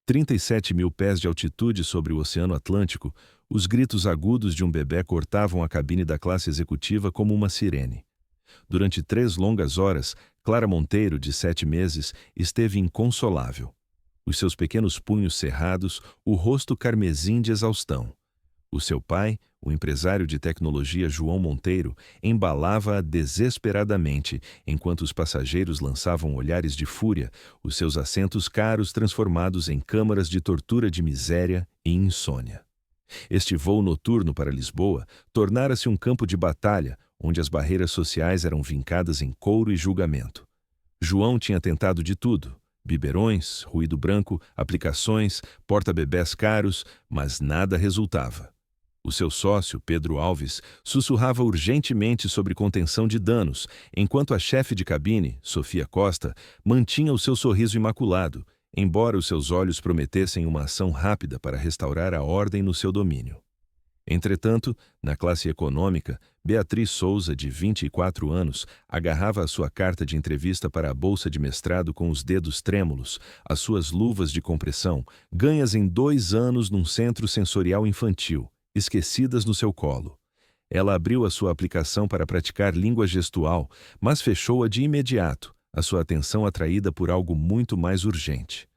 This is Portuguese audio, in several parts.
37 mil pés de altitude sobre o Oceano Atlântico, os gritos agudos de um bebê cortavam a cabine da classe executiva como uma sirene. Durante 3 longas horas, Clara Monteiro, de 7 meses, esteve inconsolável. Os seus pequenos punhos cerrados, o rosto carmesim de exaustão. O seu pai, o empresário de tecnologia João Monteiro, embalava-a desesperadamente, enquanto os passageiros lançavam olhares de fúria, os seus assentos caros transformados em câmaras de tortura de miséria e insônia. Este voo noturno para Lisboa tornara-se um campo de batalha, onde as barreiras sociais eram vincadas em couro e julgamento. João tinha tentado de tudo: biberões, ruído branco, aplicações, porta-bebés caros, mas nada resultava. O seu sócio, Pedro Alves, sussurrava urgentemente sobre contenção de danos, enquanto a chefe de cabine, Sofia Costa, mantinha o seu sorriso imaculado, embora os seus olhos prometessem uma ação rápida para restaurar a ordem no seu domínio. Entretanto, na classe econômica, Beatriz Souza, de 24 anos, agarrava a sua carta de entrevista para a bolsa de mestrado com os dedos trêmulos, as suas luvas de compressão, ganhas em 2 anos num centro sensorial infantil, esquecidas no seu colo. Ela abriu a sua aplicação para praticar língua gestual, mas fechou-a de imediato, a sua atenção atraída por algo muito mais urgente.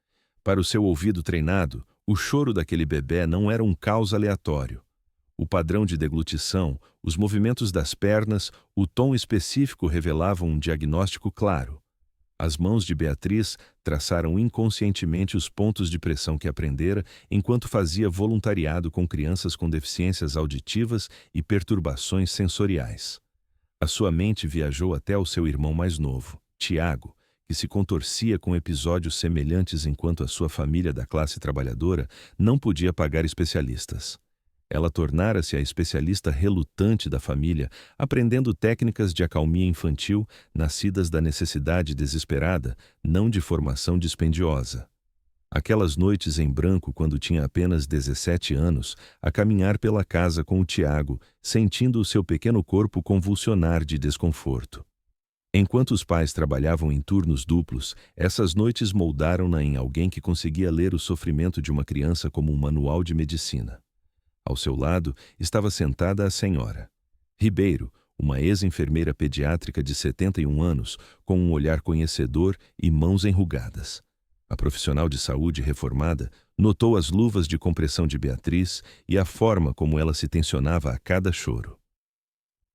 Para o seu ouvido treinado, o choro daquele bebê não era um caos aleatório. O padrão de deglutição, os movimentos das pernas, o tom específico revelavam um diagnóstico claro. As mãos de Beatriz traçaram inconscientemente os pontos de pressão que aprendera enquanto fazia voluntariado com crianças com deficiências auditivas e perturbações sensoriais. A sua mente viajou até ao seu irmão mais novo, Tiago, que se contorcia com episódios semelhantes enquanto a sua família da classe trabalhadora não podia pagar especialistas. Ela tornara-se a especialista relutante da família, aprendendo técnicas de acalmia infantil nascidas da necessidade desesperada, não de formação dispendiosa. Aquelas noites em branco, quando tinha apenas 17 anos, a caminhar pela casa com o Tiago, sentindo o seu pequeno corpo convulsionar de desconforto. Enquanto os pais trabalhavam em turnos duplos, essas noites moldaram-na em alguém que conseguia ler o sofrimento de uma criança como um manual de medicina. Ao seu lado estava sentada a senhora Ribeiro, uma ex-enfermeira pediátrica de 71 anos, com um olhar conhecedor e mãos enrugadas. A profissional de saúde reformada notou as luvas de compressão de Beatriz e a forma como ela se tensionava a cada choro.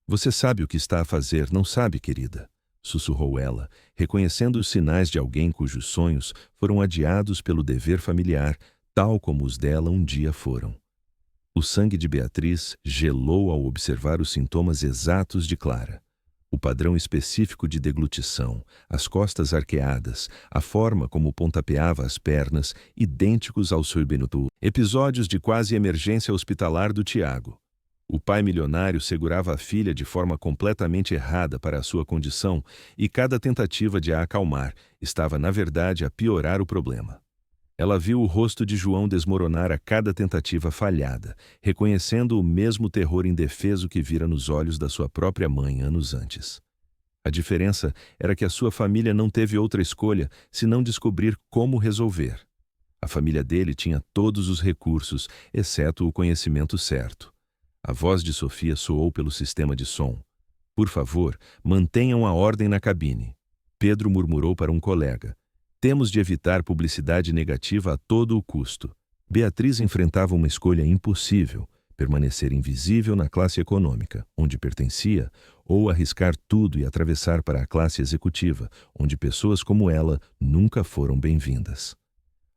"Você sabe o que está a fazer, não sabe, querida?" sussurrou ela, reconhecendo os sinais de alguém cujos sonhos foram adiados pelo dever familiar, tal como os dela um dia foram. O sangue de Beatriz gelou ao observar os sintomas exatos de Clara. O padrão específico de deglutição, as costas arqueadas, a forma como pontapeava as pernas, idênticos ao surbenutu. Episódios de quase emergência hospitalar do Tiago. O pai milionário segurava a filha de forma completamente errada para a sua condição e cada tentativa de a acalmar estava, na verdade, a piorar o problema. Ela viu o rosto de João desmoronar a cada tentativa falhada, reconhecendo o mesmo terror indefeso que vira nos olhos da sua própria mãe anos antes. A diferença era que a sua família não teve outra escolha senão descobrir como resolver. A família dele tinha todos os recursos, exceto o conhecimento certo. A voz de Sofia soou pelo sistema de som. "Por favor, mantenham a ordem na cabine." Pedro murmurou para um colega. "Temos de evitar publicidade negativa a todo o custo." Beatriz enfrentava uma escolha impossível: permanecer invisível na classe econômica, onde pertencia, ou arriscar tudo e atravessar para a classe executiva, onde pessoas como ela nunca foram bem-vindas.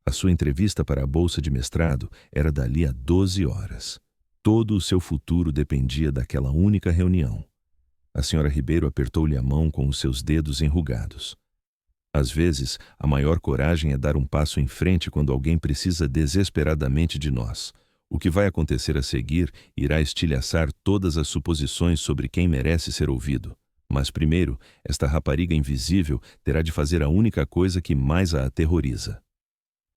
A sua entrevista para a bolsa de mestrado era dali a 12 horas. Todo o seu futuro dependia daquela única reunião. A senhora Ribeiro apertou-lhe a mão com os seus dedos enrugados. Às vezes, a maior coragem é dar um passo em frente quando alguém precisa desesperadamente de nós. O que vai acontecer a seguir irá estilhaçar todas as suposições sobre quem merece ser ouvido. Mas primeiro, esta rapariga invisível terá de fazer a única coisa que mais a aterroriza.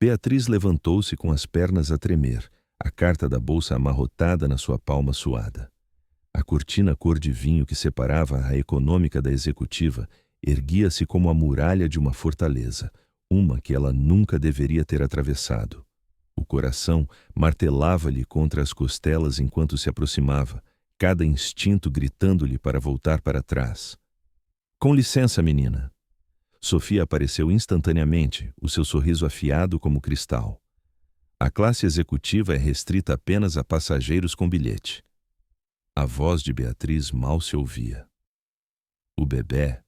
Beatriz levantou-se com as pernas a tremer, a carta da bolsa amarrotada na sua palma suada. A cortina cor de vinho que separava a econômica da executiva erguia-se como a muralha de uma fortaleza, uma que ela nunca deveria ter atravessado. O coração martelava-lhe contra as costelas enquanto se aproximava, cada instinto gritando-lhe para voltar para trás. Com licença, menina. Sofia apareceu instantaneamente, o seu sorriso afiado como cristal. A classe executiva é restrita apenas a passageiros com bilhete. A voz de Beatriz mal se ouvia. O bebê?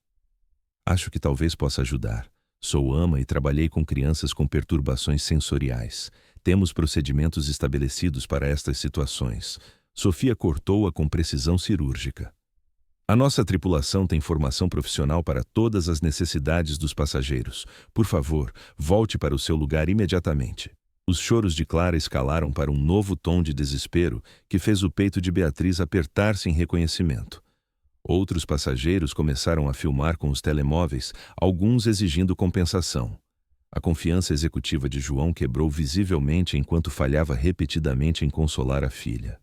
Acho que talvez possa ajudar. Sou ama e trabalhei com crianças com perturbações sensoriais. Temos procedimentos estabelecidos para estas situações. Sofia cortou-a com precisão cirúrgica. A nossa tripulação tem formação profissional para todas as necessidades dos passageiros. Por favor, volte para o seu lugar imediatamente. Os choros de Clara escalaram para um novo tom de desespero que fez o peito de Beatriz apertar-se em reconhecimento. Outros passageiros começaram a filmar com os telemóveis, alguns exigindo compensação. A confiança executiva de João quebrou visivelmente enquanto falhava repetidamente em consolar a filha.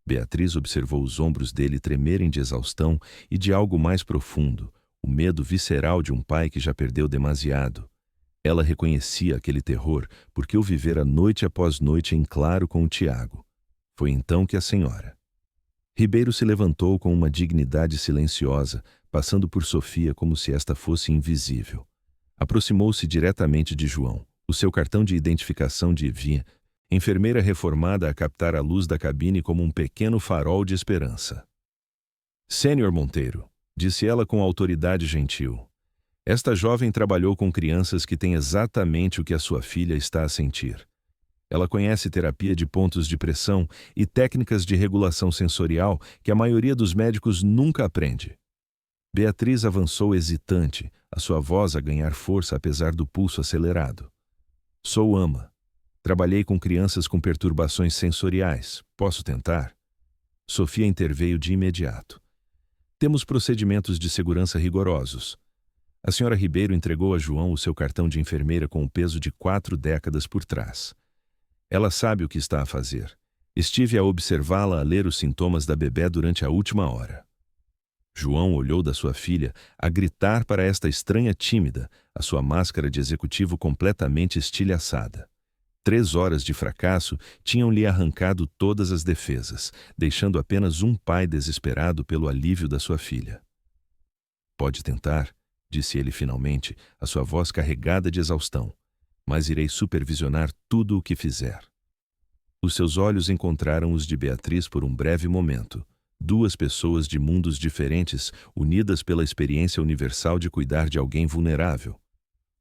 Beatriz observou os ombros dele tremerem de exaustão e de algo mais profundo, o medo visceral de um pai que já perdeu demasiado. Ela reconhecia aquele terror porque o vivera noite após noite em claro com o Tiago. Foi então que a senhora Ribeiro se levantou com uma dignidade silenciosa, passando por Sofia como se esta fosse invisível. Aproximou-se diretamente de João, o seu cartão de identificação de Evie, enfermeira reformada a captar a luz da cabine como um pequeno farol de esperança. Sênior Monteiro, disse ela com autoridade gentil. Esta jovem trabalhou com crianças que têm exatamente o que a sua filha está a sentir. Ela conhece terapia de pontos de pressão e técnicas de regulação sensorial que a maioria dos médicos nunca aprende. Beatriz avançou hesitante, a sua voz a ganhar força apesar do pulso acelerado. Sou ama. Trabalhei com crianças com perturbações sensoriais. Posso tentar? Sofia interveio de imediato. Temos procedimentos de segurança rigorosos. A senhora Ribeiro entregou a João o seu cartão de enfermeira com o peso de 4 décadas por trás. Ela sabe o que está a fazer. Estive a observá-la a ler os sintomas da bebê durante a última hora. João olhou da sua filha a gritar para esta estranha tímida, a sua máscara de executivo completamente estilhaçada. 3 horas de fracasso tinham-lhe arrancado todas as defesas, deixando apenas um pai desesperado pelo alívio da sua filha. Pode tentar, disse ele finalmente, a sua voz carregada de exaustão, mas irei supervisionar tudo o que fizer. Os seus olhos encontraram os de Beatriz por um breve momento, 2 pessoas de mundos diferentes, unidas pela experiência universal de cuidar de alguém vulnerável.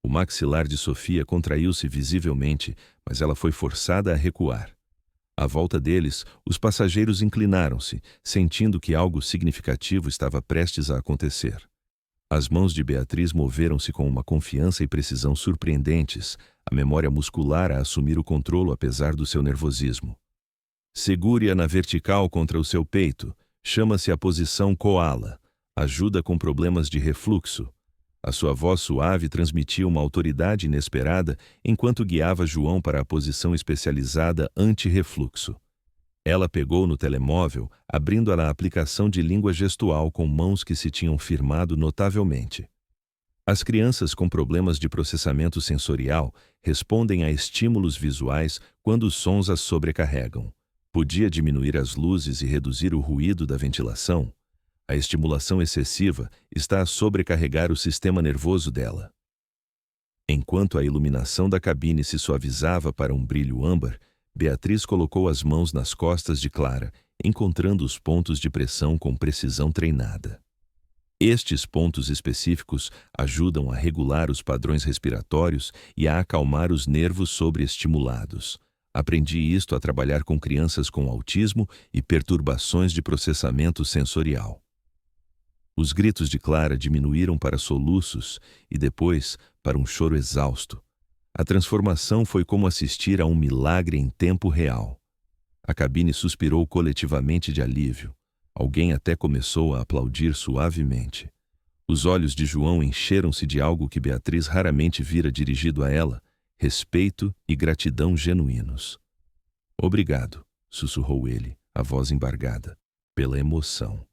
O maxilar de Sofia contraiu-se visivelmente, mas ela foi forçada a recuar. À volta deles, os passageiros inclinaram-se, sentindo que algo significativo estava prestes a acontecer. As mãos de Beatriz moveram-se com uma confiança e precisão surpreendentes, a memória muscular a assumir o controle apesar do seu nervosismo. Segure-a na vertical contra o seu peito. Chama-se a posição koala. Ajuda com problemas de refluxo. A sua voz suave transmitia uma autoridade inesperada enquanto guiava João para a posição especializada anti-refluxo. Ela pegou no telemóvel, abrindo a aplicação de língua gestual com mãos que se tinham firmado notavelmente. As crianças com problemas de processamento sensorial respondem a estímulos visuais quando os sons as sobrecarregam. Podia diminuir as luzes e reduzir o ruído da ventilação. A estimulação excessiva está a sobrecarregar o sistema nervoso dela. Enquanto a iluminação da cabine se suavizava para um brilho âmbar, Beatriz colocou as mãos nas costas de Clara, encontrando os pontos de pressão com precisão treinada. Estes pontos específicos ajudam a regular os padrões respiratórios e a acalmar os nervos sobreestimulados. Aprendi isto a trabalhar com crianças com autismo e perturbações de processamento sensorial. Os gritos de Clara diminuíram para soluços e depois para um choro exausto. A transformação foi como assistir a um milagre em tempo real. A cabine suspirou coletivamente de alívio. Alguém até começou a aplaudir suavemente. Os olhos de João encheram-se de algo que Beatriz raramente vira dirigido a ela, respeito e gratidão genuínos. Obrigado, sussurrou ele, a voz embargada, pela emoção.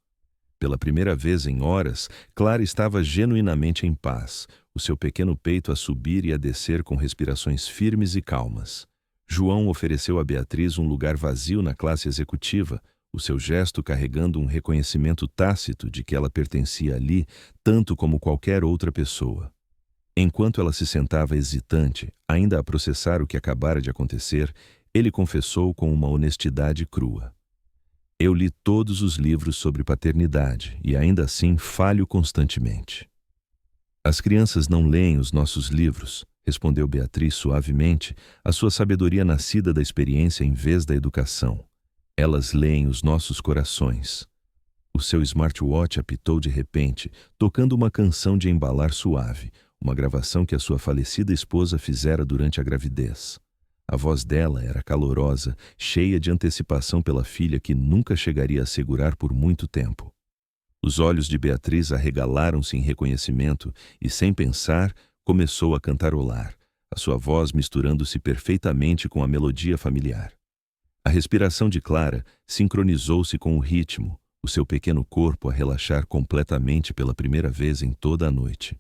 Pela primeira vez em horas, Clara estava genuinamente em paz, o seu pequeno peito a subir e a descer com respirações firmes e calmas. João ofereceu a Beatriz um lugar vazio na classe executiva, o seu gesto carregando um reconhecimento tácito de que ela pertencia ali tanto como qualquer outra pessoa. Enquanto ela se sentava hesitante, ainda a processar o que acabara de acontecer, ele confessou com uma honestidade crua: "Eu li todos os livros sobre paternidade e ainda assim falho constantemente." "As crianças não leem os nossos livros", respondeu Beatriz suavemente, a sua sabedoria nascida da experiência em vez da educação. "Elas leem os nossos corações." O seu smartwatch apitou de repente, tocando uma canção de embalar suave, uma gravação que a sua falecida esposa fizera durante a gravidez. A voz dela era calorosa, cheia de antecipação pela filha que nunca chegaria a segurar por muito tempo. Os olhos de Beatriz arregalaram-se em reconhecimento e, sem pensar, começou a cantarolar, a sua voz misturando-se perfeitamente com a melodia familiar. A respiração de Clara sincronizou-se com o ritmo, o seu pequeno corpo a relaxar completamente pela primeira vez em toda a noite.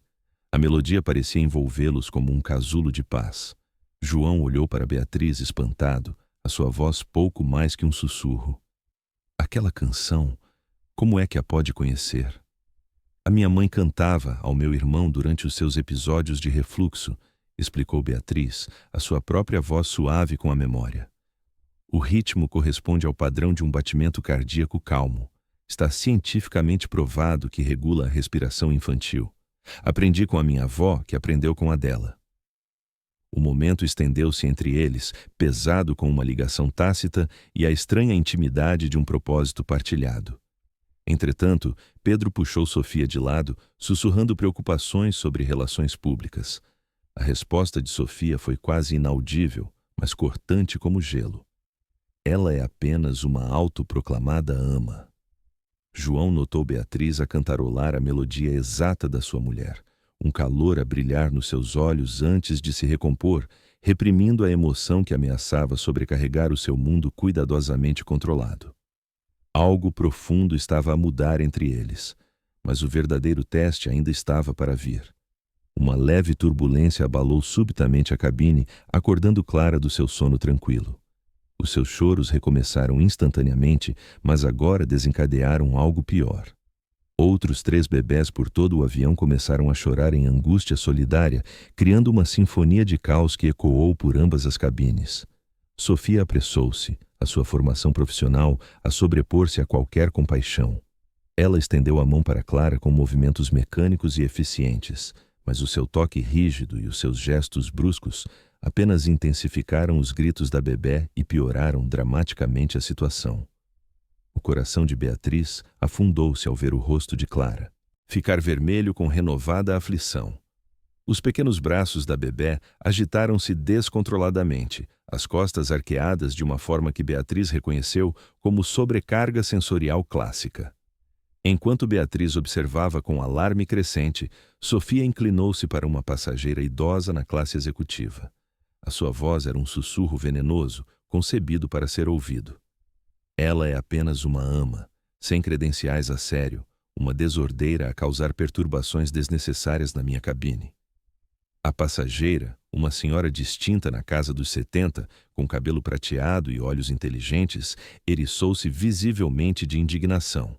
A melodia parecia envolvê-los como um casulo de paz. João olhou para Beatriz espantado, a sua voz pouco mais que um sussurro. "Aquela canção, como é que a pode conhecer?" "A minha mãe cantava ao meu irmão durante os seus episódios de refluxo", explicou Beatriz, a sua própria voz suave com a memória. "O ritmo corresponde ao padrão de um batimento cardíaco calmo. Está cientificamente provado que regula a respiração infantil. Aprendi com a minha avó, que aprendeu com a dela." O momento estendeu-se entre eles, pesado com uma ligação tácita e a estranha intimidade de um propósito partilhado. Entretanto, Pedro puxou Sofia de lado, sussurrando preocupações sobre relações públicas. A resposta de Sofia foi quase inaudível, mas cortante como gelo. "Ela é apenas uma autoproclamada ama." João notou Beatriz a cantarolar a melodia exata da sua mulher, um calor a brilhar nos seus olhos antes de se recompor, reprimindo a emoção que ameaçava sobrecarregar o seu mundo cuidadosamente controlado. Algo profundo estava a mudar entre eles, mas o verdadeiro teste ainda estava para vir. Uma leve turbulência abalou subitamente a cabine, acordando Clara do seu sono tranquilo. Os seus choros recomeçaram instantaneamente, mas agora desencadearam algo pior. Outros 3 bebés por todo o avião começaram a chorar em angústia solidária, criando uma sinfonia de caos que ecoou por ambas as cabines. Sofia apressou-se, a sua formação profissional a sobrepor-se a qualquer compaixão. Ela estendeu a mão para Clara com movimentos mecânicos e eficientes, mas o seu toque rígido e os seus gestos bruscos apenas intensificaram os gritos da bebé e pioraram dramaticamente a situação. O coração de Beatriz afundou-se ao ver o rosto de Clara ficar vermelho com renovada aflição. Os pequenos braços da bebé agitaram-se descontroladamente, as costas arqueadas de uma forma que Beatriz reconheceu como sobrecarga sensorial clássica. Enquanto Beatriz observava com alarme crescente, Sofia inclinou-se para uma passageira idosa na classe executiva. A sua voz era um sussurro venenoso, concebido para ser ouvido. "Ela é apenas uma ama, sem credenciais a sério, uma desordeira a causar perturbações desnecessárias na minha cabine." A passageira, uma senhora distinta na casa dos 70, com cabelo prateado e olhos inteligentes, eriçou-se visivelmente de indignação.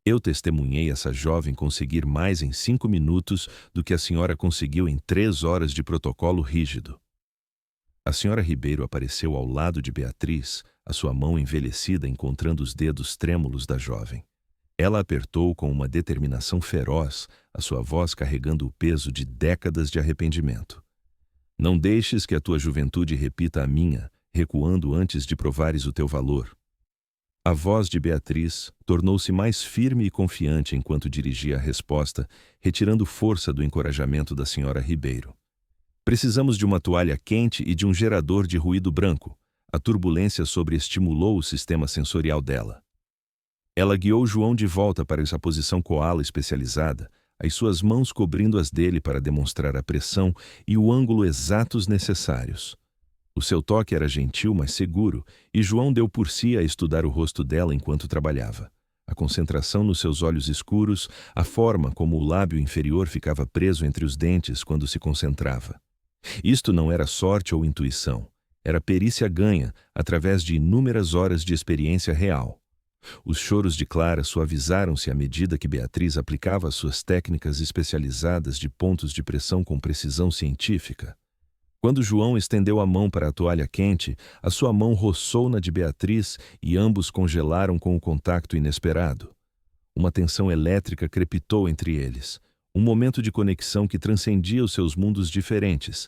"Eu testemunhei essa jovem conseguir mais em 5 minutos do que a senhora conseguiu em 3 horas de protocolo rígido." A senhora Ribeiro apareceu ao lado de Beatriz, a sua mão envelhecida encontrando os dedos trêmulos da jovem. Ela apertou com uma determinação feroz, a sua voz carregando o peso de décadas de arrependimento. "Não deixes que a tua juventude repita a minha, recuando antes de provares o teu valor." A voz de Beatriz tornou-se mais firme e confiante enquanto dirigia a resposta, retirando força do encorajamento da senhora Ribeiro. "Precisamos de uma toalha quente e de um gerador de ruído branco." A turbulência sobreestimulou o sistema sensorial dela. Ela guiou João de volta para essa posição koala especializada, as suas mãos cobrindo as dele para demonstrar a pressão e o ângulo exatos necessários. O seu toque era gentil, mas seguro, e João deu por si a estudar o rosto dela enquanto trabalhava. A concentração nos seus olhos escuros, a forma como o lábio inferior ficava preso entre os dentes quando se concentrava. Isto não era sorte ou intuição. Era perícia ganha através de inúmeras horas de experiência real. Os choros de Clara suavizaram-se à medida que Beatriz aplicava suas técnicas especializadas de pontos de pressão com precisão científica. Quando João estendeu a mão para a toalha quente, a sua mão roçou na de Beatriz e ambos congelaram com o contato inesperado. Uma tensão elétrica crepitou entre eles, um momento de conexão que transcendia os seus mundos diferentes,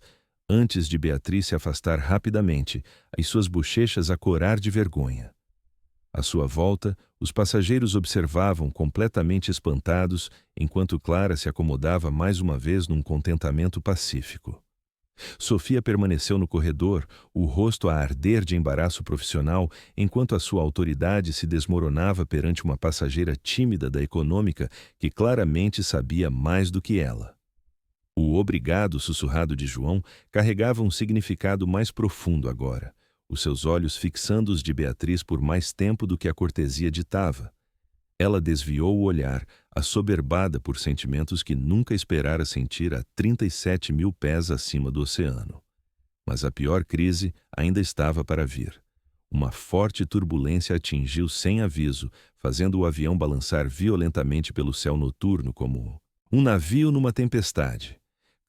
antes de Beatriz se afastar rapidamente, as suas bochechas a corar de vergonha. À sua volta, os passageiros observavam completamente espantados, enquanto Clara se acomodava mais uma vez num contentamento pacífico. Sofia permaneceu no corredor, o rosto a arder de embaraço profissional, enquanto a sua autoridade se desmoronava perante uma passageira tímida da econômica que claramente sabia mais do que ela. O obrigado sussurrado de João carregava um significado mais profundo agora, os seus olhos fixando os de Beatriz por mais tempo do que a cortesia ditava. Ela desviou o olhar, assoberbada por sentimentos que nunca esperara sentir a 37.000 pés acima do oceano. Mas a pior crise ainda estava para vir. Uma forte turbulência atingiu sem aviso, fazendo o avião balançar violentamente pelo céu noturno como um navio numa tempestade.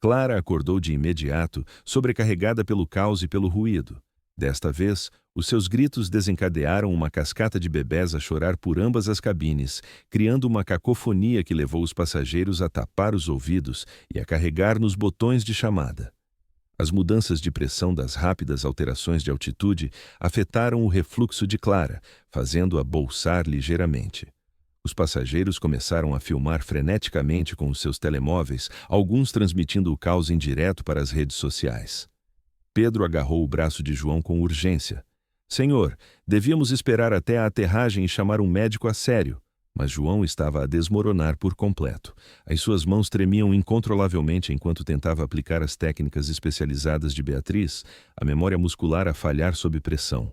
Clara acordou de imediato, sobrecarregada pelo caos e pelo ruído. Desta vez, os seus gritos desencadearam uma cascata de bebés a chorar por ambas as cabines, criando uma cacofonia que levou os passageiros a tapar os ouvidos e a carregar nos botões de chamada. As mudanças de pressão das rápidas alterações de altitude afetaram o refluxo de Clara, fazendo-a bolsar ligeiramente. Os passageiros começaram a filmar freneticamente com os seus telemóveis, alguns transmitindo o caos em direto para as redes sociais. Pedro agarrou o braço de João com urgência. Senhor, devíamos esperar até a aterragem e chamar um médico a sério. Mas João estava a desmoronar por completo. As suas mãos tremiam incontrolavelmente enquanto tentava aplicar as técnicas especializadas de Beatriz, a memória muscular a falhar sob pressão.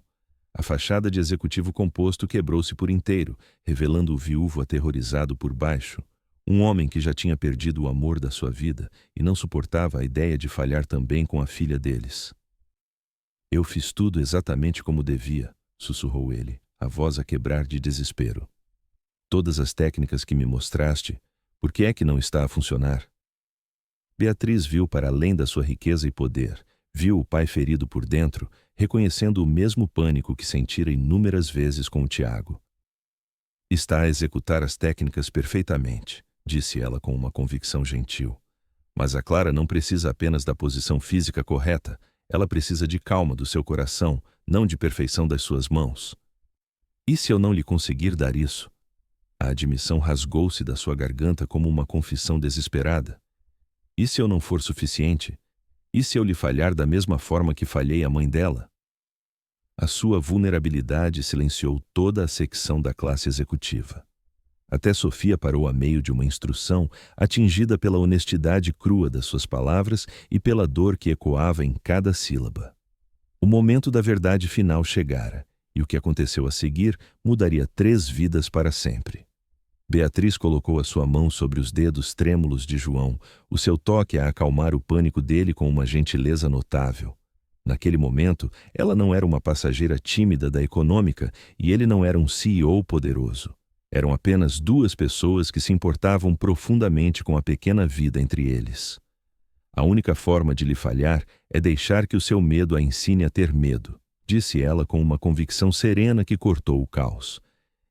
A fachada de executivo composto quebrou-se por inteiro, revelando o viúvo aterrorizado por baixo. Um homem que já tinha perdido o amor da sua vida e não suportava a ideia de falhar também com a filha deles. Eu fiz tudo exatamente como devia, sussurrou ele, a voz a quebrar de desespero. Todas as técnicas que me mostraste, por que é que não está a funcionar? Beatriz viu para além da sua riqueza e poder, viu o pai ferido por dentro, reconhecendo o mesmo pânico que sentira inúmeras vezes com o Tiago. Está a executar as técnicas perfeitamente, disse ela com uma convicção gentil. Mas a Clara não precisa apenas da posição física correta, ela precisa de calma do seu coração, não de perfeição das suas mãos. E se eu não lhe conseguir dar isso? A admissão rasgou-se da sua garganta como uma confissão desesperada. E se eu não for suficiente? E se eu lhe falhar da mesma forma que falhei a mãe dela? A sua vulnerabilidade silenciou toda a secção da classe executiva. Até Sofia parou a meio de uma instrução, atingida pela honestidade crua das suas palavras e pela dor que ecoava em cada sílaba. O momento da verdade final chegara, e o que aconteceu a seguir mudaria 3 vidas para sempre. Beatriz colocou a sua mão sobre os dedos trêmulos de João, o seu toque a acalmar o pânico dele com uma gentileza notável. Naquele momento, ela não era uma passageira tímida da econômica e ele não era um CEO poderoso. Eram apenas 2 pessoas que se importavam profundamente com a pequena vida entre eles. A única forma de lhe falhar é deixar que o seu medo a ensine a ter medo, disse ela com uma convicção serena que cortou o caos.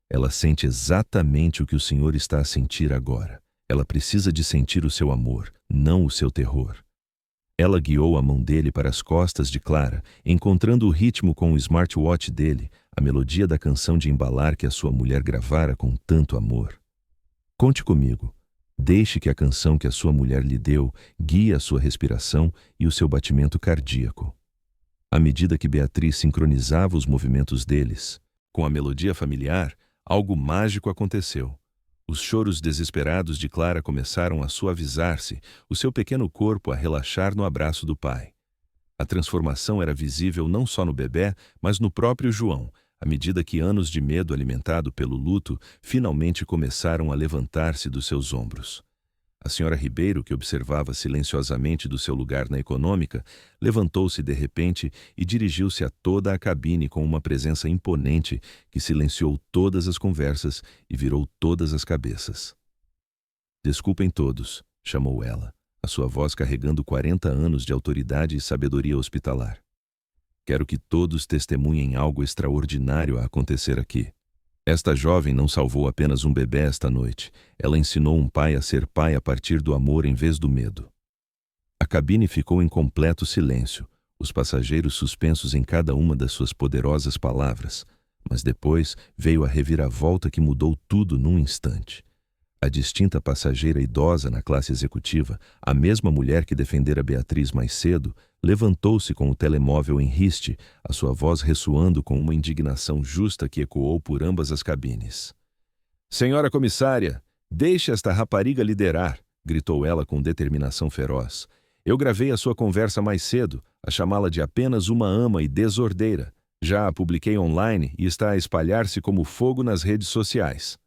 Ela sente exatamente o que o senhor está a sentir agora. Ela precisa de sentir o seu amor, não o seu terror. Ela guiou a mão dele para as costas de Clara, encontrando o ritmo com o smartwatch dele, a melodia da canção de embalar que a sua mulher gravara com tanto amor. Conte comigo. Deixe que a canção que a sua mulher lhe deu guie a sua respiração e o seu batimento cardíaco. À medida que Beatriz sincronizava os movimentos deles, com a melodia familiar, algo mágico aconteceu. Os choros desesperados de Clara começaram a suavizar-se, o seu pequeno corpo a relaxar no abraço do pai. A transformação era visível não só no bebé, mas no próprio João, à medida que anos de medo alimentado pelo luto finalmente começaram a levantar-se dos seus ombros. A senhora Ribeiro, que observava silenciosamente do seu lugar na econômica, levantou-se de repente e dirigiu-se a toda a cabine com uma presença imponente que silenciou todas as conversas e virou todas as cabeças. "Desculpem todos", chamou ela, a sua voz carregando 40 anos de autoridade e sabedoria hospitalar. "Quero que todos testemunhem algo extraordinário a acontecer aqui. Esta jovem não salvou apenas um bebê esta noite, ela ensinou um pai a ser pai a partir do amor em vez do medo." A cabine ficou em completo silêncio, os passageiros suspensos em cada uma das suas poderosas palavras, mas depois veio a reviravolta que mudou tudo num instante. A distinta passageira idosa na classe executiva, a mesma mulher que defendera Beatriz mais cedo, levantou-se com o telemóvel em riste, a sua voz ressoando com uma indignação justa que ecoou por ambas as cabines. "Senhora comissária, deixe esta rapariga liderar", gritou ela com determinação feroz. "Eu gravei a sua conversa mais cedo, a chamá-la de apenas uma ama e desordeira. Já a publiquei online e está a espalhar-se como fogo nas redes sociais."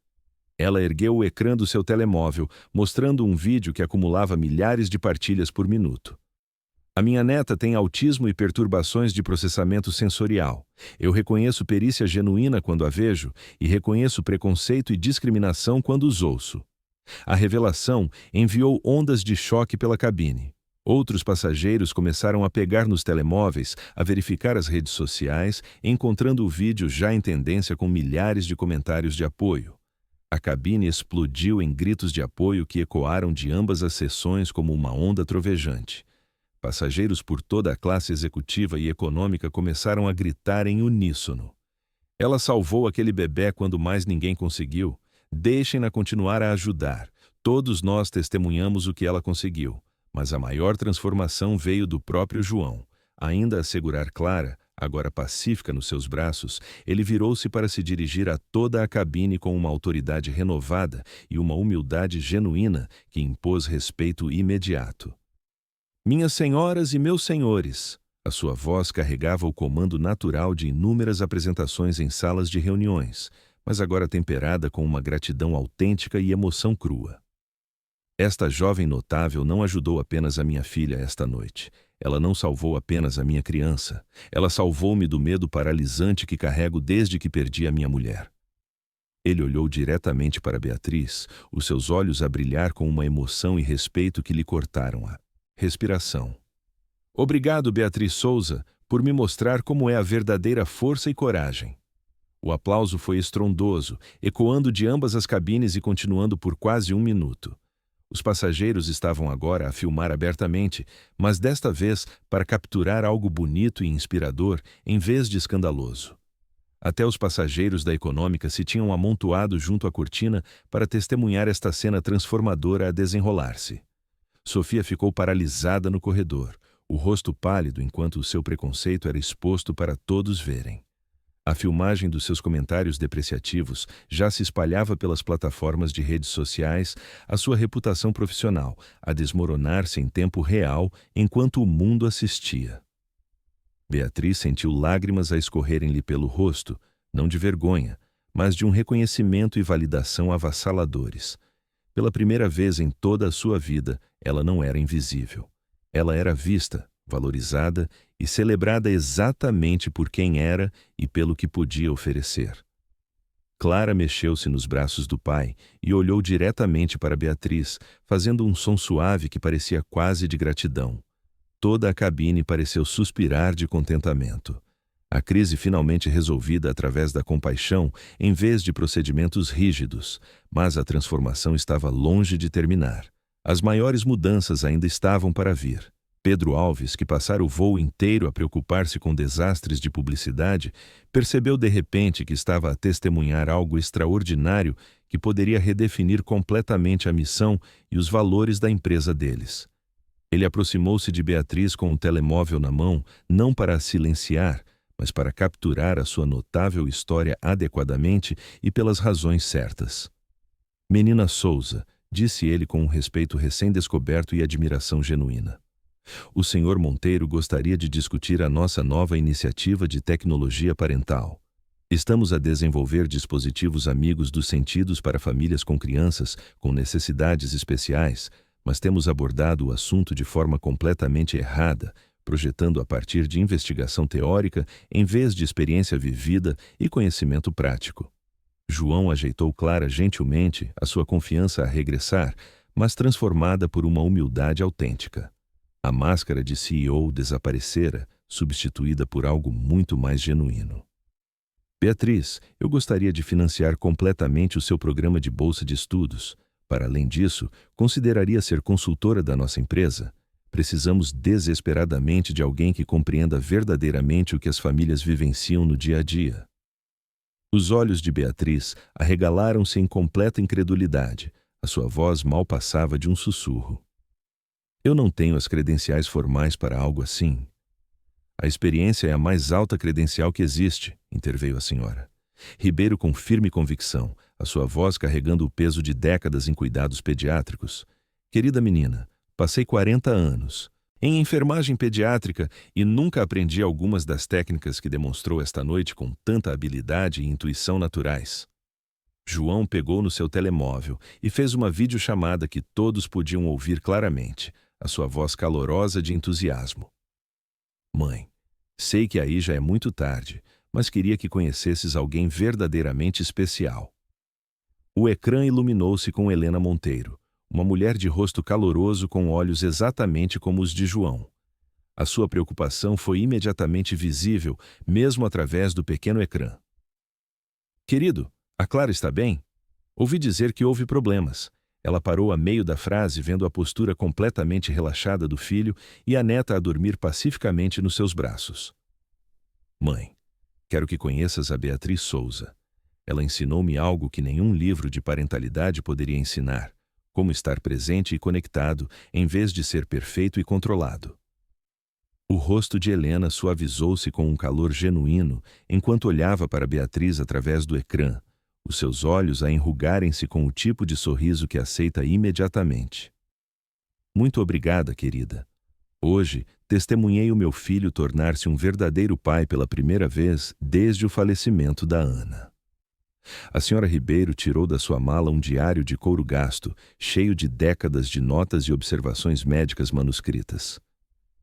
Ela ergueu o ecrã do seu telemóvel, mostrando um vídeo que acumulava milhares de partilhas por minuto. "A minha neta tem autismo e perturbações de processamento sensorial. Eu reconheço perícia genuína quando a vejo e reconheço preconceito e discriminação quando os ouço." A revelação enviou ondas de choque pela cabine. Outros passageiros começaram a pegar nos telemóveis, a verificar as redes sociais, encontrando o vídeo já em tendência com milhares de comentários de apoio. A cabine explodiu em gritos de apoio que ecoaram de ambas as seções como uma onda trovejante. Passageiros por toda a classe executiva e econômica começaram a gritar em uníssono: "Ela salvou aquele bebê quando mais ninguém conseguiu. Deixem-na continuar a ajudar. Todos nós testemunhamos o que ela conseguiu. Mas a maior transformação veio do próprio João." Ainda a segurar Clara, agora pacífica nos seus braços, ele virou-se para se dirigir a toda a cabine com uma autoridade renovada e uma humildade genuína que impôs respeito imediato. "Minhas senhoras e meus senhores", a sua voz carregava o comando natural de inúmeras apresentações em salas de reuniões, mas agora temperada com uma gratidão autêntica e emoção crua. "Esta jovem notável não ajudou apenas a minha filha esta noite. Ela não salvou apenas a minha criança. Ela salvou-me do medo paralisante que carrego desde que perdi a minha mulher." Ele olhou diretamente para Beatriz, os seus olhos a brilhar com uma emoção e respeito que lhe cortaram a respiração. "Obrigado, Beatriz Souza, por me mostrar como é a verdadeira força e coragem." O aplauso foi estrondoso, ecoando de ambas as cabines e continuando por quase um minuto. Os passageiros estavam agora a filmar abertamente, mas desta vez para capturar algo bonito e inspirador em vez de escandaloso. Até os passageiros da econômica se tinham amontoado junto à cortina para testemunhar esta cena transformadora a desenrolar-se. Sofia ficou paralisada no corredor, o rosto pálido enquanto o seu preconceito era exposto para todos verem. A filmagem dos seus comentários depreciativos já se espalhava pelas plataformas de redes sociais, a sua reputação profissional a desmoronar-se em tempo real enquanto o mundo assistia. Beatriz sentiu lágrimas a escorrerem-lhe pelo rosto, não de vergonha, mas de um reconhecimento e validação avassaladores. Pela primeira vez em toda a sua vida, ela não era invisível. Ela era vista, valorizada e celebrada exatamente por quem era e pelo que podia oferecer. Clara mexeu-se nos braços do pai e olhou diretamente para Beatriz, fazendo um som suave que parecia quase de gratidão. Toda a cabine pareceu suspirar de contentamento. A crise finalmente resolvida através da compaixão, em vez de procedimentos rígidos, mas a transformação estava longe de terminar. As maiores mudanças ainda estavam para vir. Pedro Alves, que passara o voo inteiro a preocupar-se com desastres de publicidade, percebeu de repente que estava a testemunhar algo extraordinário que poderia redefinir completamente a missão e os valores da empresa deles. Ele aproximou-se de Beatriz com um telemóvel na mão, não para a silenciar, mas para capturar a sua notável história adequadamente e pelas razões certas. "Menina Souza", disse ele com um respeito recém-descoberto e admiração genuína. "O Sr. Monteiro gostaria de discutir a nossa nova iniciativa de tecnologia parental. Estamos a desenvolver dispositivos amigos dos sentidos para famílias com crianças com necessidades especiais, mas temos abordado o assunto de forma completamente errada, projetando a partir de investigação teórica em vez de experiência vivida e conhecimento prático. João ajeitou Clara gentilmente, a sua confiança a regressar, mas transformada por uma humildade autêntica. A máscara de CEO desaparecera, substituída por algo muito mais genuíno. Beatriz, eu gostaria de financiar completamente o seu programa de bolsa de estudos. Para além disso, consideraria ser consultora da nossa empresa? Precisamos desesperadamente de alguém que compreenda verdadeiramente o que as famílias vivenciam no dia a dia. Os olhos de Beatriz arregalaram-se em completa incredulidade. A sua voz mal passava de um sussurro. Eu não tenho as credenciais formais para algo assim. A experiência é a mais alta credencial que existe, interveio a senhora. Ribeiro com firme convicção, a sua voz carregando o peso de décadas em cuidados pediátricos. Querida menina, passei 40 anos em enfermagem pediátrica e nunca aprendi algumas das técnicas que demonstrou esta noite com tanta habilidade e intuição naturais. João pegou no seu telemóvel e fez uma videochamada que todos podiam ouvir claramente, a sua voz calorosa de entusiasmo. Mãe, sei que aí já é muito tarde, mas queria que conhecesses alguém verdadeiramente especial. O ecrã iluminou-se com Helena Monteiro, uma mulher de rosto caloroso com olhos exatamente como os de João. A sua preocupação foi imediatamente visível, mesmo através do pequeno ecrã. Querido, a Clara está bem? Ouvi dizer que houve problemas. Ela parou a meio da frase, vendo a postura completamente relaxada do filho e a neta a dormir pacificamente nos seus braços. Mãe, quero que conheças a Beatriz Souza. Ela ensinou-me algo que nenhum livro de parentalidade poderia ensinar: como estar presente e conectado, em vez de ser perfeito e controlado. O rosto de Helena suavizou-se com um calor genuíno enquanto olhava para Beatriz através do ecrã, os seus olhos a enrugarem-se com o tipo de sorriso que aceita imediatamente. Muito obrigada, querida. Hoje, testemunhei o meu filho tornar-se um verdadeiro pai pela primeira vez desde o falecimento da Ana. A senhora Ribeiro tirou da sua mala um diário de couro gasto, cheio de décadas de notas e observações médicas manuscritas.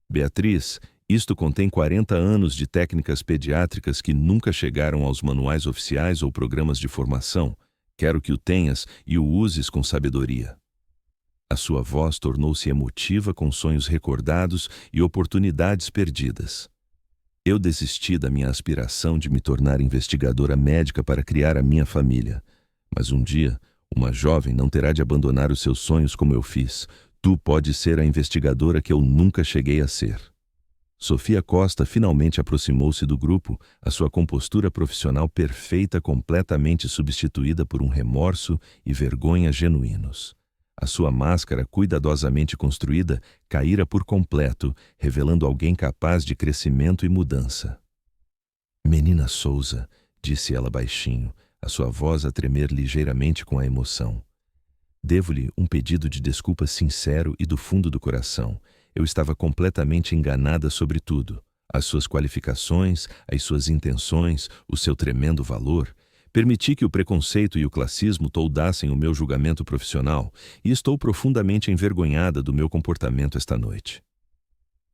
Beatriz, isto contém 40 anos de técnicas pediátricas que nunca chegaram aos manuais oficiais ou programas de formação. Quero que o tenhas e o uses com sabedoria. A sua voz tornou-se emotiva com sonhos recordados e oportunidades perdidas. Eu desisti da minha aspiração de me tornar investigadora médica para criar a minha família. Mas um dia, uma jovem não terá de abandonar os seus sonhos como eu fiz. Tu podes ser a investigadora que eu nunca cheguei a ser. Sofia Costa finalmente aproximou-se do grupo, a sua compostura profissional perfeita completamente substituída por um remorso e vergonha genuínos. A sua máscara cuidadosamente construída caíra por completo, revelando alguém capaz de crescimento e mudança. Menina Souza, disse ela baixinho, a sua voz a tremer ligeiramente com a emoção. Devo-lhe um pedido de desculpa sincero e do fundo do coração. Eu estava completamente enganada sobre tudo. As suas qualificações, as suas intenções, o seu tremendo valor. Permiti que o preconceito e o classismo toldassem o meu julgamento profissional e estou profundamente envergonhada do meu comportamento esta noite.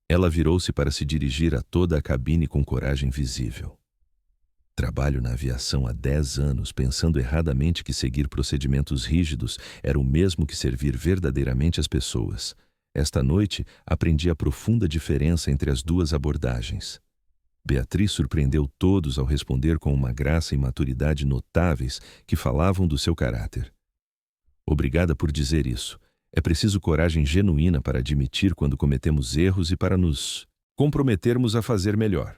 Ela virou-se para se dirigir a toda a cabine com coragem visível. Trabalho na aviação há 10 anos pensando erradamente que seguir procedimentos rígidos era o mesmo que servir verdadeiramente as pessoas. Esta noite aprendi a profunda diferença entre as duas abordagens. Beatriz surpreendeu todos ao responder com uma graça e maturidade notáveis que falavam do seu caráter. Obrigada por dizer isso. É preciso coragem genuína para admitir quando cometemos erros e para nos comprometermos a fazer melhor.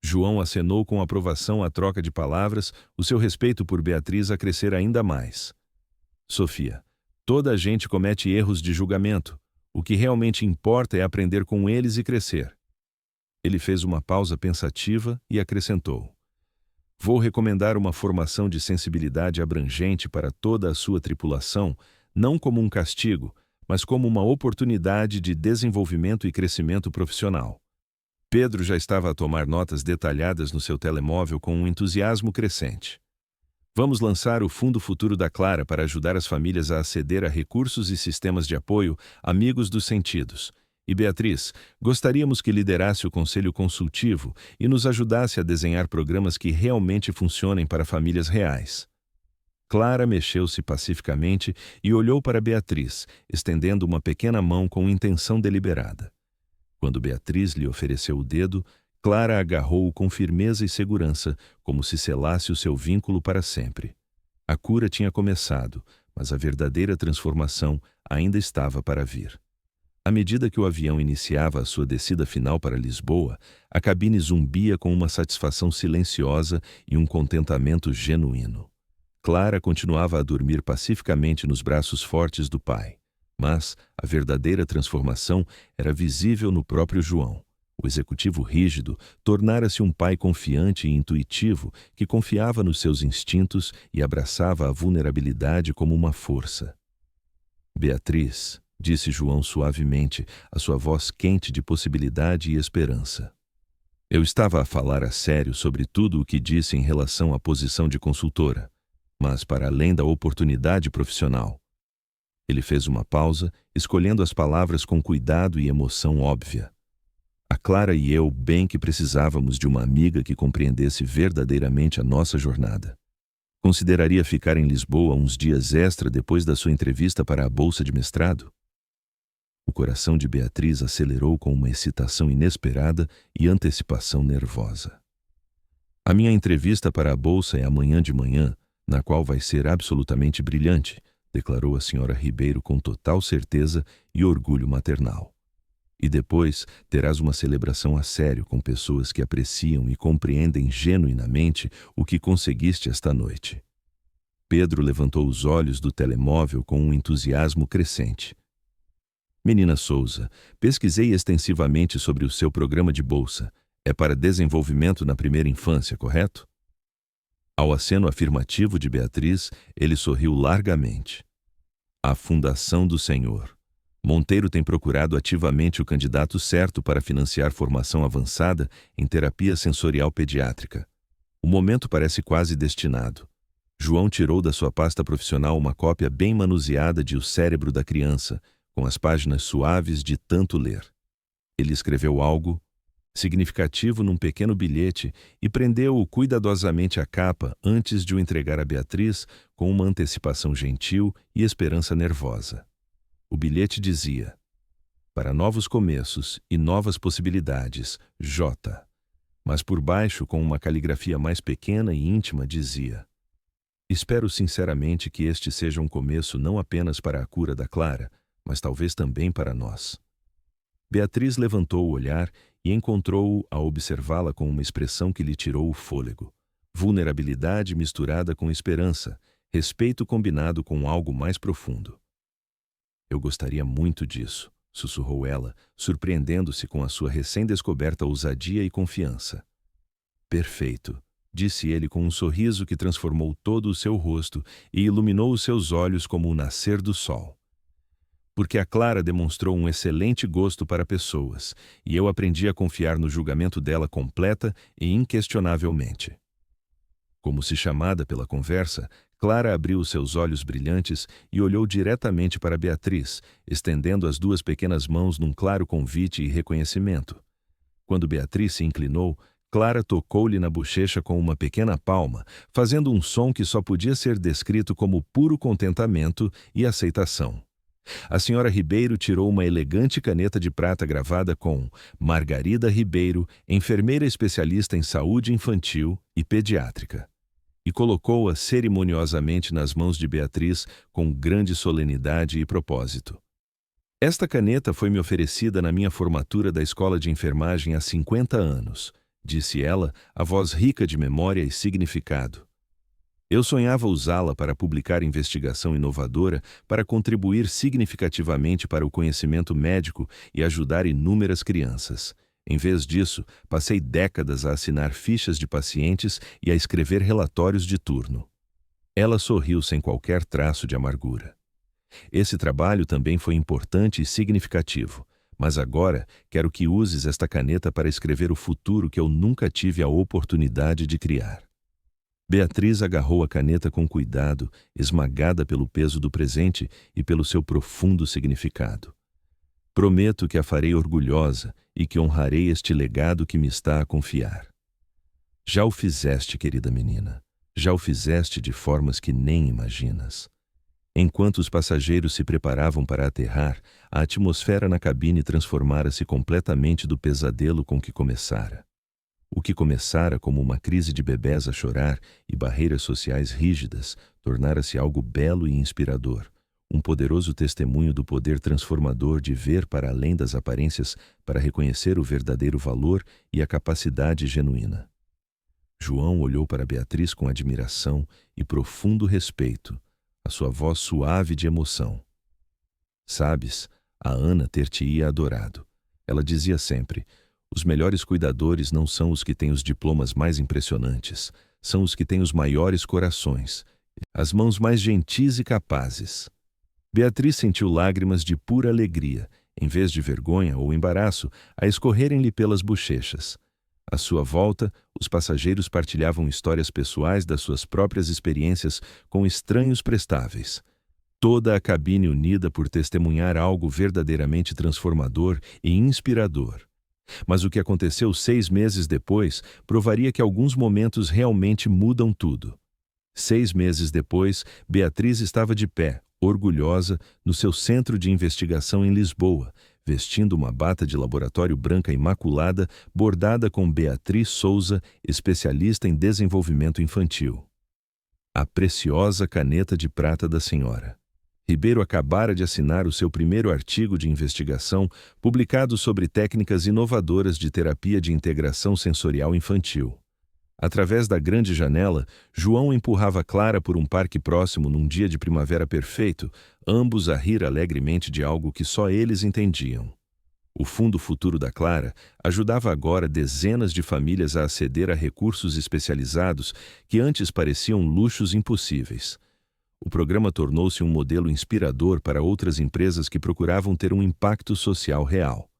João acenou com aprovação à troca de palavras, o seu respeito por Beatriz a crescer ainda mais. Sofia, toda a gente comete erros de julgamento. O que realmente importa é aprender com eles e crescer. Ele fez uma pausa pensativa e acrescentou: vou recomendar uma formação de sensibilidade abrangente para toda a sua tripulação, não como um castigo, mas como uma oportunidade de desenvolvimento e crescimento profissional. Pedro já estava a tomar notas detalhadas no seu telemóvel com um entusiasmo crescente. Vamos lançar o Fundo Futuro da Clara para ajudar as famílias a aceder a recursos e sistemas de apoio amigos dos sentidos. E Beatriz, gostaríamos que liderasse o conselho consultivo e nos ajudasse a desenhar programas que realmente funcionem para famílias reais. Clara mexeu-se pacificamente e olhou para Beatriz, estendendo uma pequena mão com intenção deliberada. Quando Beatriz lhe ofereceu o dedo, Clara agarrou-o com firmeza e segurança, como se selasse o seu vínculo para sempre. A cura tinha começado, mas a verdadeira transformação ainda estava para vir. À medida que o avião iniciava a sua descida final para Lisboa, a cabine zumbia com uma satisfação silenciosa e um contentamento genuíno. Clara continuava a dormir pacificamente nos braços fortes do pai, mas a verdadeira transformação era visível no próprio João. O executivo rígido tornara-se um pai confiante e intuitivo que confiava nos seus instintos e abraçava a vulnerabilidade como uma força. Beatriz, disse João suavemente, a sua voz quente de possibilidade e esperança. Eu estava a falar a sério sobre tudo o que disse em relação à posição de consultora, mas para além da oportunidade profissional. Ele fez uma pausa, escolhendo as palavras com cuidado e emoção óbvia. A Clara e eu bem que precisávamos de uma amiga que compreendesse verdadeiramente a nossa jornada. Consideraria ficar em Lisboa uns dias extra depois da sua entrevista para a bolsa de mestrado? O coração de Beatriz acelerou com uma excitação inesperada e antecipação nervosa. A minha entrevista para a bolsa é amanhã de manhã, na qual vai ser absolutamente brilhante, declarou a senhora Ribeiro com total certeza e orgulho maternal. E depois terás uma celebração a sério com pessoas que apreciam e compreendem genuinamente o que conseguiste esta noite. Pedro levantou os olhos do telemóvel com um entusiasmo crescente. Menina Souza, pesquisei extensivamente sobre o seu programa de bolsa. É para desenvolvimento na primeira infância, correto? Ao aceno afirmativo de Beatriz, ele sorriu largamente. A Fundação do Senhor. Monteiro tem procurado ativamente o candidato certo para financiar formação avançada em terapia sensorial pediátrica. O momento parece quase destinado. João tirou da sua pasta profissional uma cópia bem manuseada de O Cérebro da Criança, com as páginas suaves de tanto ler. Ele escreveu algo significativo num pequeno bilhete e prendeu-o cuidadosamente à capa antes de o entregar a Beatriz com uma antecipação gentil e esperança nervosa. O bilhete dizia: para novos começos e novas possibilidades, J. Mas por baixo, com uma caligrafia mais pequena e íntima, dizia: espero sinceramente que este seja um começo não apenas para a cura da Clara, mas talvez também para nós. Beatriz levantou o olhar e encontrou-o a observá-la com uma expressão que lhe tirou o fôlego. Vulnerabilidade misturada com esperança, respeito combinado com algo mais profundo. Eu gostaria muito disso, sussurrou ela, surpreendendo-se com a sua recém-descoberta ousadia e confiança. Perfeito, disse ele com um sorriso que transformou todo o seu rosto e iluminou os seus olhos como o nascer do sol. Porque a Clara demonstrou um excelente gosto para pessoas, e eu aprendi a confiar no julgamento dela completa e inquestionavelmente. Como se chamada pela conversa, Clara abriu os seus olhos brilhantes e olhou diretamente para Beatriz, estendendo as duas pequenas mãos num claro convite e reconhecimento. Quando Beatriz se inclinou, Clara tocou-lhe na bochecha com uma pequena palma, fazendo um som que só podia ser descrito como puro contentamento e aceitação. A senhora Ribeiro tirou uma elegante caneta de prata gravada com Margarida Ribeiro, enfermeira especialista em saúde infantil e pediátrica, e colocou-a cerimoniosamente nas mãos de Beatriz com grande solenidade e propósito. Esta caneta foi-me oferecida na minha formatura da escola de enfermagem há 50 anos, disse ela, a voz rica de memória e significado. Eu sonhava usá-la para publicar investigação inovadora para contribuir significativamente para o conhecimento médico e ajudar inúmeras crianças. Em vez disso, passei décadas a assinar fichas de pacientes e a escrever relatórios de turno. Ela sorriu sem qualquer traço de amargura. Esse trabalho também foi importante e significativo, mas agora quero que uses esta caneta para escrever o futuro que eu nunca tive a oportunidade de criar. Beatriz agarrou a caneta com cuidado, esmagada pelo peso do presente e pelo seu profundo significado. Prometo que a farei orgulhosa e que honrarei este legado que me está a confiar. Já o fizeste, querida menina. Já o fizeste de formas que nem imaginas. Enquanto os passageiros se preparavam para aterrar, a atmosfera na cabine transformara-se completamente do pesadelo com que começara. O que começara como uma crise de bebés a chorar e barreiras sociais rígidas, tornara-se algo belo e inspirador, um poderoso testemunho do poder transformador de ver para além das aparências para reconhecer o verdadeiro valor e a capacidade genuína. João olhou para Beatriz com admiração e profundo respeito, a sua voz suave de emoção. Sabes, a Ana ter-te-ia adorado. Ela dizia sempre: os melhores cuidadores não são os que têm os diplomas mais impressionantes, são os que têm os maiores corações, as mãos mais gentis e capazes. Beatriz sentiu lágrimas de pura alegria, em vez de vergonha ou embaraço, a escorrerem-lhe pelas bochechas. À sua volta, os passageiros partilhavam histórias pessoais das suas próprias experiências com estranhos prestáveis. Toda a cabine unida por testemunhar algo verdadeiramente transformador e inspirador. Mas o que aconteceu 6 meses depois provaria que alguns momentos realmente mudam tudo. 6 meses depois, Beatriz estava de pé, orgulhosa, no seu centro de investigação em Lisboa, vestindo uma bata de laboratório branca imaculada, bordada com Beatriz Souza, especialista em desenvolvimento infantil. A preciosa caneta de prata da senhora. Ribeiro acabara de assinar o seu primeiro artigo de investigação, publicado sobre técnicas inovadoras de terapia de integração sensorial infantil. Através da grande janela, João empurrava Clara por um parque próximo num dia de primavera perfeito, ambos a rir alegremente de algo que só eles entendiam. O Fundo Futuro da Clara ajudava agora dezenas de famílias a aceder a recursos especializados que antes pareciam luxos impossíveis. O programa tornou-se um modelo inspirador para outras empresas que procuravam ter um impacto social real.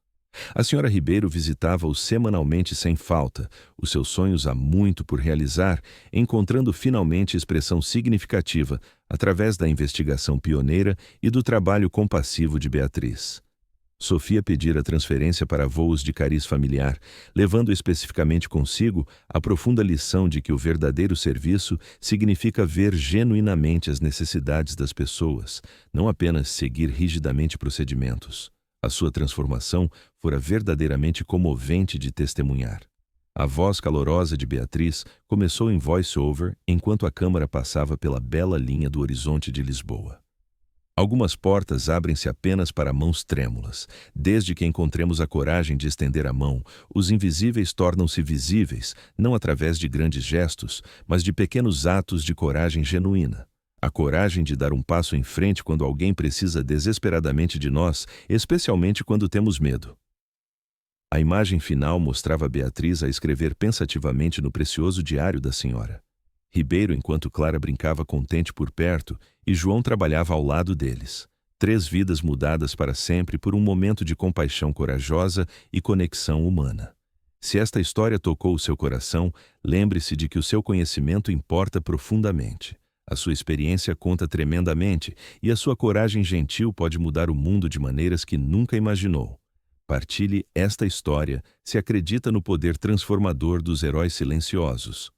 A senhora Ribeiro visitava-o semanalmente sem falta, os seus sonhos há muito por realizar, encontrando finalmente expressão significativa através da investigação pioneira e do trabalho compassivo de Beatriz. Sofia pedira transferência para voos de cariz familiar, levando especificamente consigo a profunda lição de que o verdadeiro serviço significa ver genuinamente as necessidades das pessoas, não apenas seguir rigidamente procedimentos. A sua transformação fora verdadeiramente comovente de testemunhar. A voz calorosa de Beatriz começou em voice-over enquanto a câmara passava pela bela linha do horizonte de Lisboa. Algumas portas abrem-se apenas para mãos trêmulas. Desde que encontremos a coragem de estender a mão, os invisíveis tornam-se visíveis, não através de grandes gestos, mas de pequenos atos de coragem genuína. A coragem de dar um passo em frente quando alguém precisa desesperadamente de nós, especialmente quando temos medo. A imagem final mostrava Beatriz a escrever pensativamente no precioso diário da senhora. Ribeiro, enquanto Clara brincava contente por perto, e João trabalhava ao lado deles. 3 vidas mudadas para sempre por um momento de compaixão corajosa e conexão humana. Se esta história tocou o seu coração, lembre-se de que o seu conhecimento importa profundamente. A sua experiência conta tremendamente e a sua coragem gentil pode mudar o mundo de maneiras que nunca imaginou. Partilhe esta história se acredita no poder transformador dos heróis silenciosos.